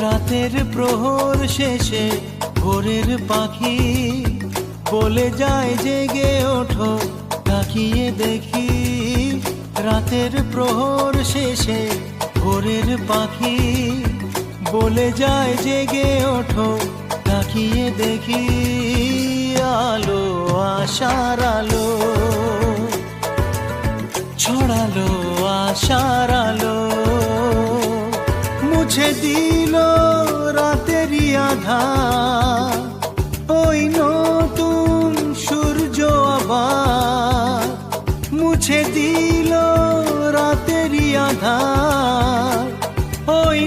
রাতের প্রহর শেষে ভোরের পাখি বলে যায় জেগে ওঠো, তাকিয়ে দেখি। রাতের প্রহর শেষে ভোরের পাখি বলে যায় জেগে ওঠো, তাকিয়ে দেখি। আলো আশার আলো ছড়ালো, আশার আলো মুছে দিল রাতেরই আধার। ওই নতুন সূর্য আবার মুছে দিল রাতেরই আধার। ওই